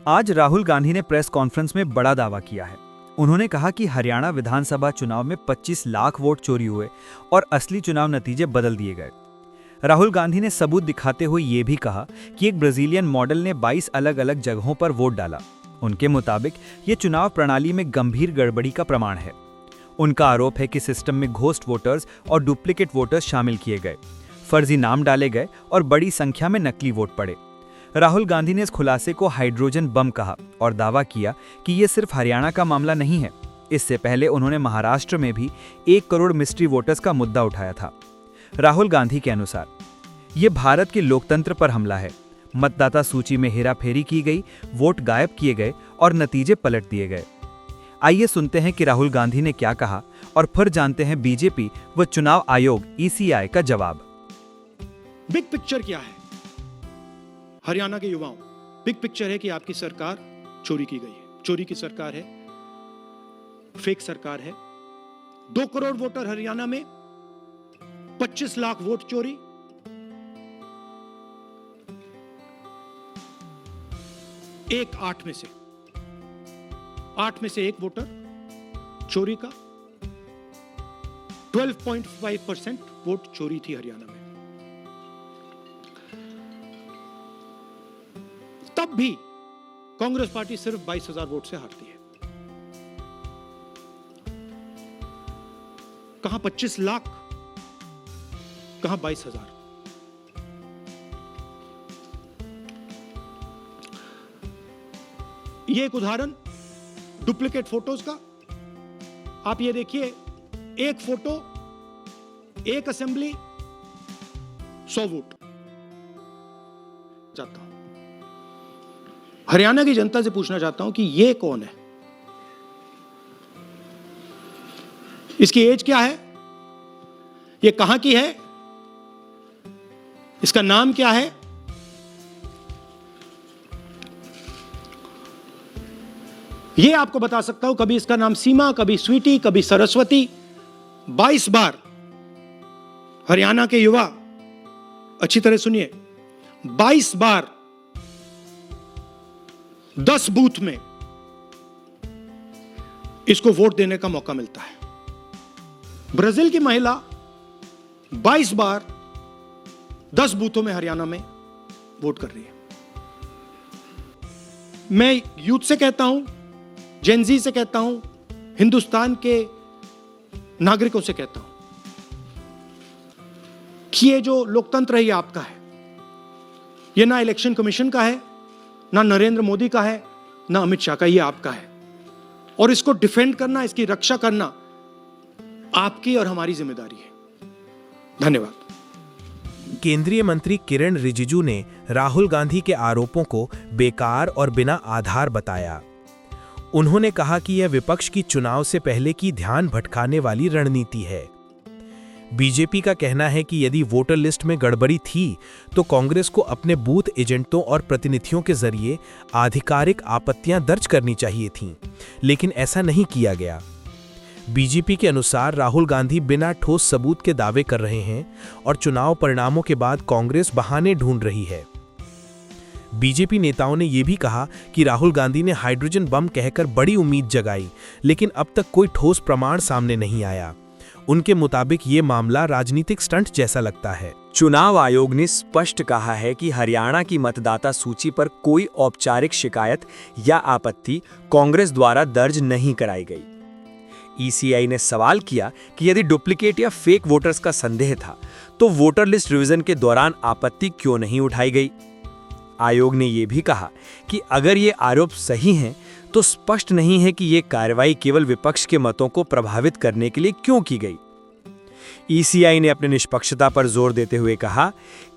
आज राहुल गांधी ने press conference में बड़ा दावा किया है। उन्होंने कहा कि हरियाणा विधानसभा चुनाव में 25 लाख वोट चोरी हुए और असली चुनाव नतीजे बदल दिए गए। राहुल गांधी ने सबूत दिखाते हुए ये भी कहा कि एक ब्राजीलियन मॉडल ने 22 अलग अलग जगहों पर वोट डाला। उनके मुताबिक ये चुनाव प्रणाली में गंभीर गड़बड़ी का प्रमाण है। उनका आरोप है कि सिस्टम में घोस्ट वोटर्स और डुप्लीकेट वोटर्स शामिल किए गए, फर्जी नाम डाले गए और बड़ी संख्या में नकली वोट पड़े। राहुल गांधी ने इस खुलासे को हाइड्रोजन बम कहा और दावा किया कि ये सिर्फ हरियाणा का मामला नहीं है। इससे पहले उन्होंने महाराष्ट्र में भी 1 करोड़ मिस्ट्री वोटर्स का मुद्दा उठाया था। राहुल गांधी के अनुसार ये भारत के लोकतंत्र पर हमला है। मतदाता सूची में हेराफेरी की गई, वोट गायब किए गए और नतीजे पलट दिए गए। आइए सुनते हैं कि राहुल गांधी ने क्या कहा और फिर जानते हैं बीजेपी व चुनाव आयोग (ईसीआई) का जवाब। बिग पिक्चर क्या है हरियाणा के युवाओं? बिग पिक्चर है कि आपकी सरकार चोरी की गई है, चोरी की सरकार है, फेक सरकार है। 2 करोड़ वोटर हरियाणा में, 25 लाख वोट चोरी। एक 8 में से 1 वोटर चोरी का। 12.5% वोट चोरी थी हरियाणा में। तब भी कांग्रेस पार्टी सिर्फ 22,000 वोट से हारती है। कहां 25 लाख, कहां 22,000। ये एक उदाहरण डुप्लीकेट फोटोज का। आप ये देखिए, एक फोटो, एक असेंबली, 100 वोट। चाहता हूं हरियाणा की जनता से पूछना चाहता हूं कि ये कौन है? इसकी एज क्या है? ये कहां की है? इसका नाम क्या है? ये आपको बता सकता हूं। कभी इसका नाम सीमा, कभी स्वीटी, कभी सरस्वती। 22 बार हरियाणा के युवा, अच्छी तरह सुनिए, 22 बार 10 बूथ में इसको वोट देने का मौका मिलता है। ब्राजील की महिला 22 बार 10 बूथों में हरियाणा में वोट कर रही है। मैं यूथ से कहता हूं, जेनजी से कहता हूं, हिंदुस्तान के नागरिकों से कहता हूं कि ये जो लोकतंत्र है ये आपका है। ये ना इलेक्शन कमीशन का है, ना नरेंद्र मोदी का है, ना अमित शाह का, ये आपका है। और इसको डिफेंड करना, इसकी रक्षा करना आपकी और हमारी जिम्मेदारी है। धन्यवाद। केंद्रीय मंत्री किरण रिजिजू ने राहुल गांधी के आरोपों को बेकार और बिना आधार बताया। उन्होंने कहा कि यह विपक्ष की चुनाव से पहले की ध्यान भटकाने वाली रणनीति है। बीजेपी का कहना है कि यदि वोटर लिस्ट में गड़बड़ी थी तो कांग्रेस को अपने बूथ एजेंटों और प्रतिनिधियों के जरिए आधिकारिक आपत्तियां दर्ज करनी चाहिए थीं, लेकिन ऐसा नहीं किया गया। बीजेपी के अनुसार राहुल गांधी बिना ठोस सबूत के दावे कर रहे हैं और चुनाव परिणामों के बाद कांग्रेस बहाने ढूंढ रही है। बीजेपी नेताओं ने यह भी कहा कि राहुल गांधी ने हाइड्रोजन बम कहकर बड़ी उम्मीद जगाई, लेकिन अब तक कोई ठोस प्रमाण सामने नहीं आया। उनके मुताबिक ये मामला राजनीतिक स्टंट जैसा लगता है। चुनाव आयोग ने स्पष्ट कहा है कि हरियाणा की मतदाता सूची पर कोई औपचारिक शिकायत या आपत्ति कांग्रेस द्वारा दर्ज नहीं कराई गई। ईसीआई ने सवाल किया कि यदि डुप्लीकेट या फेक वोटर्स का संदेह था तो वोटर लिस्ट रिवीजन के दौरान आपत्ति क्यों नहीं उठाई गई। आयोग ने यह भी कहा कि अगर ये आरोप सही हैं तो स्पष्ट नहीं है कि यह कार्रवाई केवल विपक्ष के मतों को प्रभावित करने के लिए क्यों की गई। ईसीआई ने अपनी निष्पक्षता पर जोर देते हुए कहा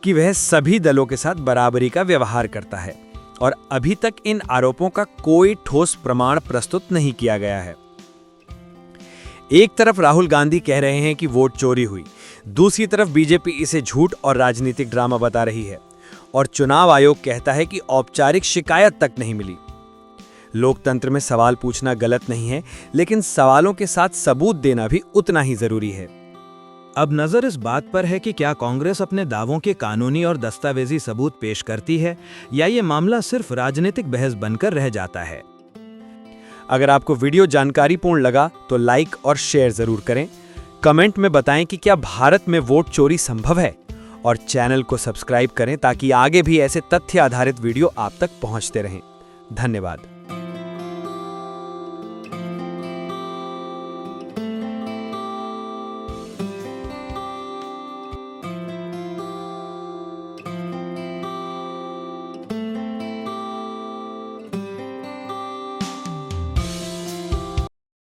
कि वह सभी दलों के साथ बराबरी का व्यवहार करता है और अभी तक इन आरोपों का कोई ठोस प्रमाण प्रस्तुत नहीं किया गया है। एक तरफ राहुल गांधी कह रहे हैं कि वोट चोरी हुई, दूसरी तरफ बीजेपी इसे झूठ और राजनीतिक ड्रामा बता रही है और चुनाव आयोग कहता है कि औपचारिक शिकायत तक नहीं मिली। लोकतंत्र में सवाल पूछना गलत नहीं है, लेकिन सवालों के साथ सबूत देना भी उतना ही जरूरी है। अब नजर इस बात पर है कि क्या कांग्रेस अपने दावों के कानूनी और दस्तावेजी सबूत पेश करती है या ये मामला सिर्फ राजनीतिक बहस बनकर रह जाता है। अगर आपको वीडियो जानकारीपूर्ण लगा तो लाइक और शेयर जरूर करें। कमेंट में बताएं कि क्या भारत में वोट चोरी संभव है, और चैनल को सब्सक्राइब करें ताकि आगे भी ऐसे तथ्य आधारित वीडियो आप तक पहुंचते रहें। धन्यवाद।